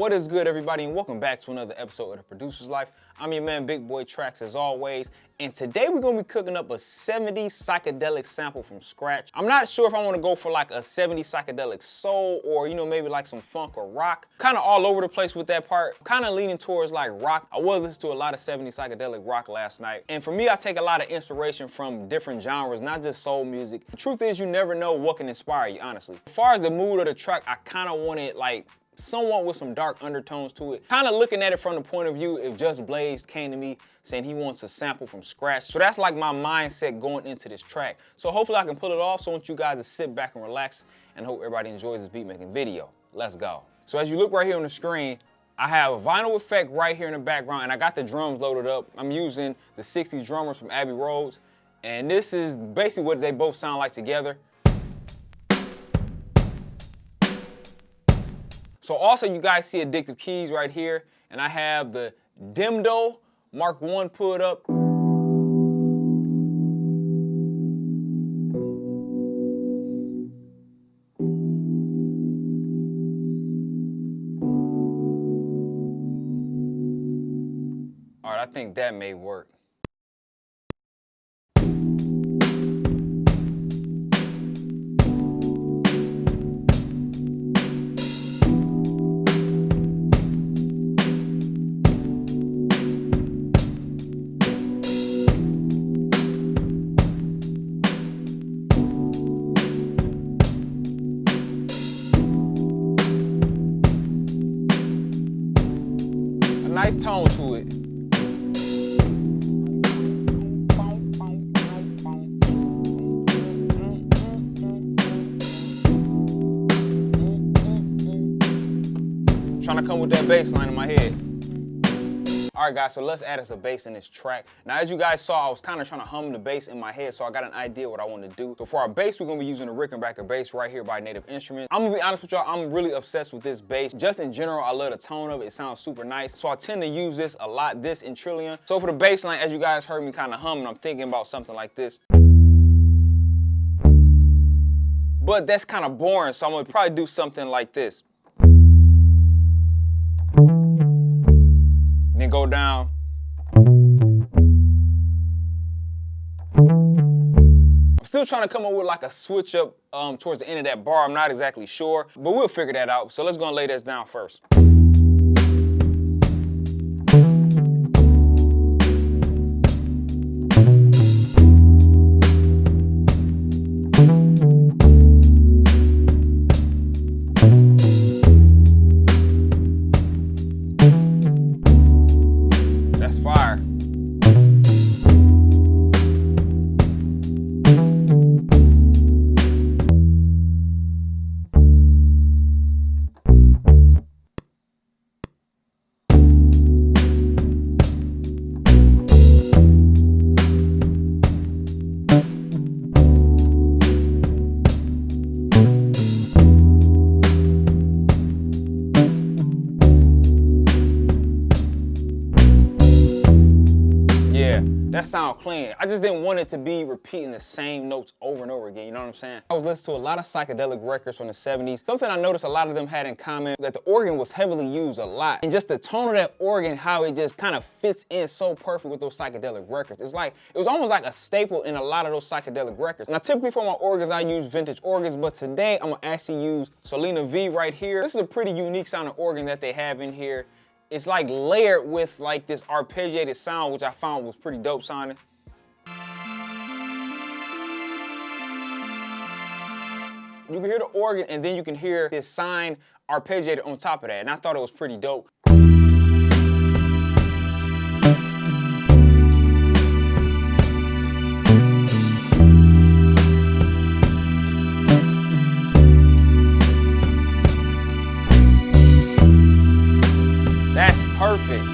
What is good, everybody, and welcome back to another episode of The Producer's Life. I'm your man, Big Boy Tracks, as always, and today we're gonna be cooking up a 70s psychedelic sample from scratch. I'm not sure if I wanna go for like a 70s psychedelic soul or, maybe like some funk or rock. Kind of all over the place with that part. Kind of leaning towards like rock. I was listening to a lot of 70s psychedelic rock last night, and for me, I take a lot of inspiration from different genres, not just soul music. The truth is, you never know what can inspire you, honestly. As far as the mood of the track, I kind of want it like somewhat with some dark undertones to it. Kind of looking at it from the point of view if Just Blaze came to me saying he wants a sample from scratch. So that's like my mindset going into this track. So hopefully I can pull it off. So I want you guys to sit back and relax and hope everybody enjoys this beat making video. Let's go. So as you look right here on the screen, I have a vinyl effect right here in the background and I got the drums loaded up. I'm using the 60s drummers from Abbey Roads. And this is basically what they both sound like together. So also you guys see Addictive Keys right here, and I have the Demdo Mark I pulled up. All right, I think that may work. Nice tone to it. Trying to come with that bass line in my head. All right, guys, so let's add us a bass in this track. Now, as you guys saw, I was kind of trying to hum the bass in my head, so I got an idea what I want to do. So for our bass, we're going to be using the Rickenbacker bass right here by Native Instruments. I'm going to be honest with y'all, I'm really obsessed with this bass. Just in general, I love the tone of it. It sounds super nice. So I tend to use this a lot, this in Trillion. So for the bass line, as you guys heard me kind of humming, I'm thinking about something like this. But that's kind of boring, so I'm going to probably do something like this. Then go down. I'm still trying to come up with like a switch up towards the end of that bar. I'm not exactly sure, but we'll figure that out. So let's go and lay this down first. That's fire. That sound clean. I just didn't want it to be repeating the same notes over and over again, you know what I'm saying? I was listening to a lot of psychedelic records from the 70s. Something I noticed a lot of them had in common, that the organ was heavily used a lot. And just the tone of that organ, how it just kind of fits in so perfect with those psychedelic records. It's like, it was almost like a staple in a lot of those psychedelic records. Now, typically for my organs, I use vintage organs, but today I'm gonna actually use Solina V right here. This is a pretty unique sounding organ that they have in here. It's like layered with like this arpeggiated sound, which I found was pretty dope sounding. You can hear the organ and then you can hear this sine arpeggiated on top of that. And I thought it was pretty dope. That's perfect.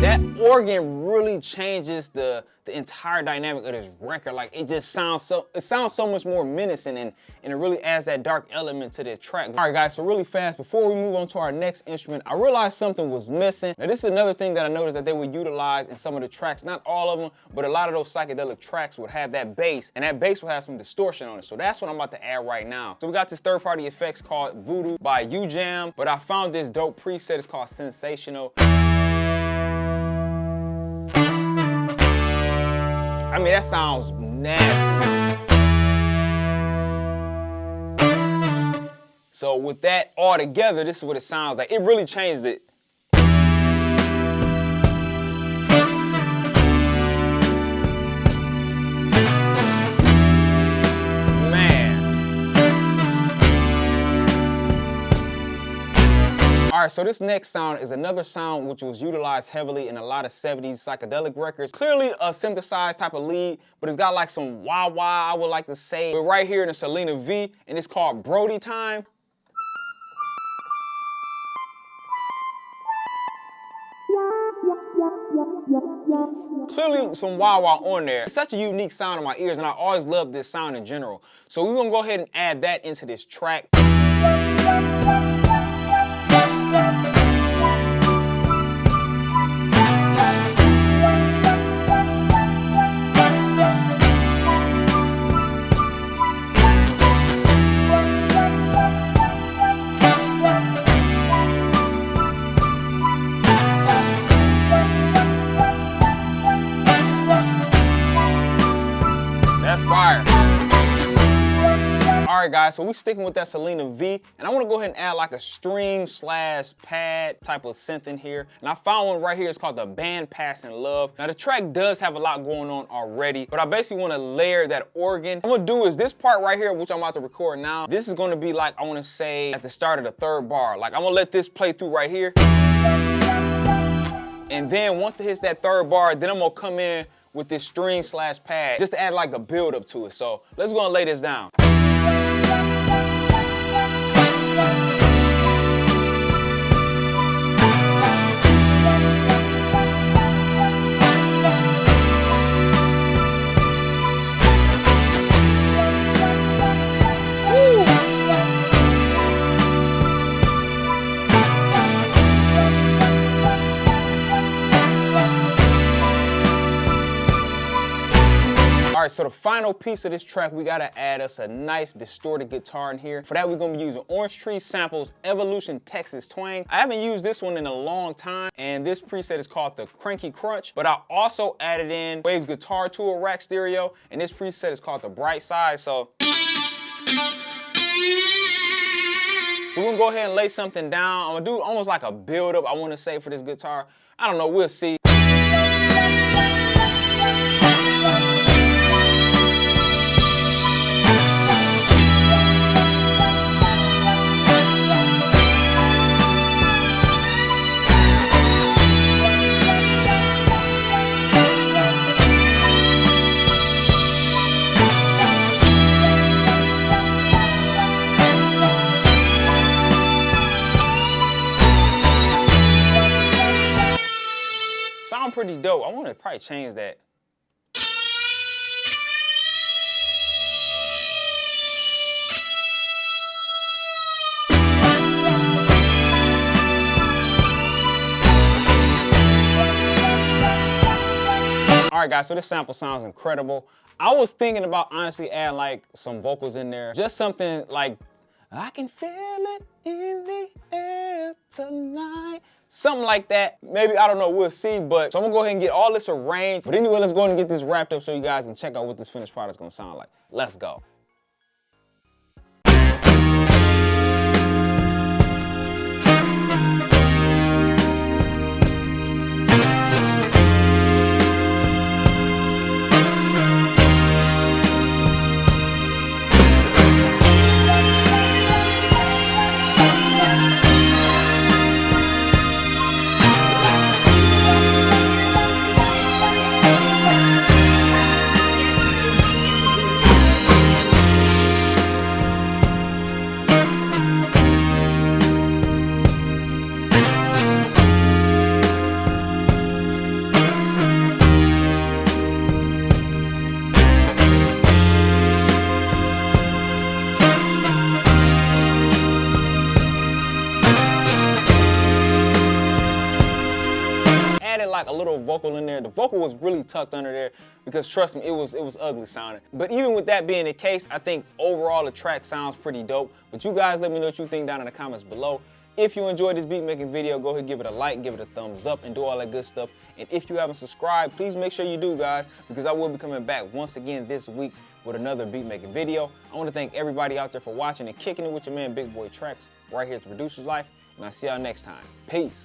That organ really really changes the entire dynamic of this record. Like it just sounds so much more menacing, and it really adds that dark element to this track. All right guys, so really fast, before we move on to our next instrument, I realized something was missing. Now this is another thing that I noticed that they would utilize in some of the tracks, not all of them, but a lot of those psychedelic tracks would have that bass, and that bass will have some distortion on it. So that's what I'm about to add right now. So we got this third-party effects called Voodoo by U-Jam, but I found this dope preset. It's called Sensational. I mean, that sounds nasty. So with that all together, this is what it sounds like. It really changed it. All right, so this next sound is another sound which was utilized heavily in a lot of 70s psychedelic records. Clearly a synthesized type of lead, but it's got like some wah-wah, I would like to say. We're right here in the Selena V, and it's called Brody Time. Clearly some wah-wah on there. It's such a unique sound in my ears, and I always love this sound in general. So we're gonna go ahead and add that into this track. That's fire. All right guys, so we're sticking with that Selena V, and I want to go ahead and add like a string slash pad type of synth in here. And I found one right here. It's called the Band Passing Love. Now the track does have a lot going on already, but I basically want to layer that organ. What I'm gonna do is this part right here, which I'm about to record now, this is gonna be like, I want to say at the start of the third bar. Like I'm gonna let this play through right here. And then once it hits that third bar, then I'm gonna come in with this string slash pad just to add like a build up to it. So let's go and lay this down. All right, so the final piece of this track, we gotta add us a nice distorted guitar in here. For that, we're gonna be using Orange Tree Samples Evolution Texas Twang. I haven't used this one in a long time, and this preset is called the Cranky Crunch, but I also added in Waves Guitar Tool Rack Stereo, and this preset is called the Bright Side, so we're gonna go ahead and lay something down. I'm gonna do almost like a build up, I wanna say, for this guitar. I don't know, we'll see. Sound pretty dope. I want to probably change that. All right guys, so this sample sounds incredible. I was thinking about honestly adding like some vocals in there. Just something like, I can feel it in the air tonight. Something like that. Maybe, I don't know, we'll see. But so I'm gonna go ahead and get all this arranged. But anyway, let's go ahead and get this wrapped up so you guys can check out what this finished product is gonna sound like. Let's go. added like a little vocal in there. The vocal was really tucked under there because trust me, it was ugly sounding. But even with that being the case, I think overall the track sounds pretty dope. But you guys let me know what you think down in the comments below. If you enjoyed this beat making video, go ahead and give it a like, give it a thumbs up, and do all that good stuff. And if you haven't subscribed, please make sure you do, guys, because I will be coming back once again this week with another beat making video. I want to thank everybody out there for watching and kicking it with your man Big Boy Tracks right here at The Producer's Life. And I'll see y'all next time. Peace.